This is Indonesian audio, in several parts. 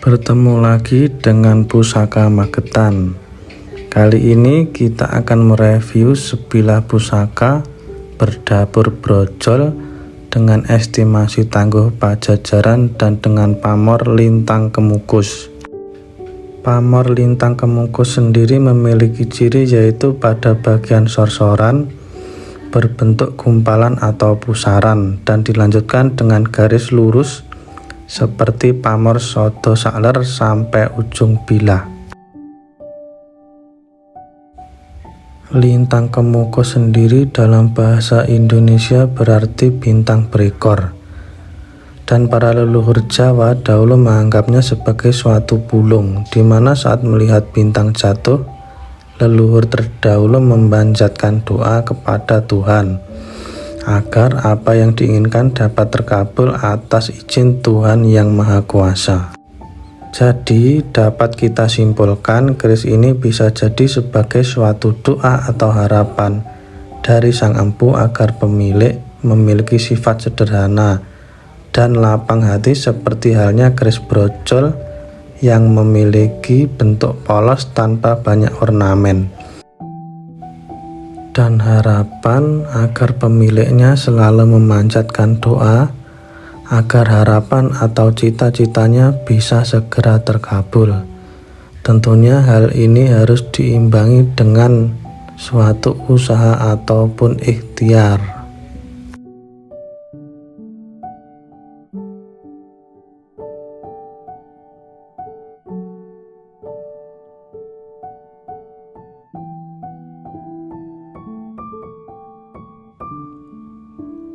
Bertemu lagi dengan Pusaka Magetan. Kali ini kita akan mereview sebilah pusaka berdapur brojol dengan estimasi tangguh Pajajaran dan dengan pamor lintang kemukus. Pamor lintang kemukus sendiri memiliki ciri yaitu pada bagian sorsoran berbentuk gumpalan atau pusaran dan dilanjutkan dengan garis lurus seperti pamor soto sakler sampai ujung bilah. Lintang kemukus sendiri dalam bahasa Indonesia berarti bintang berekor, dan para leluhur Jawa dahulu menganggapnya sebagai suatu bulung, di mana saat melihat bintang jatuh, leluhur terdahulu memanjatkan doa kepada Tuhan agar apa yang diinginkan dapat terkabul atas izin Tuhan Yang Maha Kuasa. Jadi dapat kita simpulkan keris ini bisa jadi sebagai suatu doa atau harapan dari sang empu agar pemilik memiliki sifat sederhana dan lapang hati seperti halnya keris brojol yang memiliki bentuk polos tanpa banyak ornamen, dan harapan agar pemiliknya selalu memanjatkan doa agar harapan atau cita-citanya bisa segera terkabul. Tentunya hal ini harus diimbangi dengan suatu usaha ataupun ikhtiar.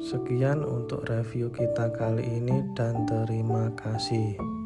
Sekian untuk review kita kali ini dan terima kasih.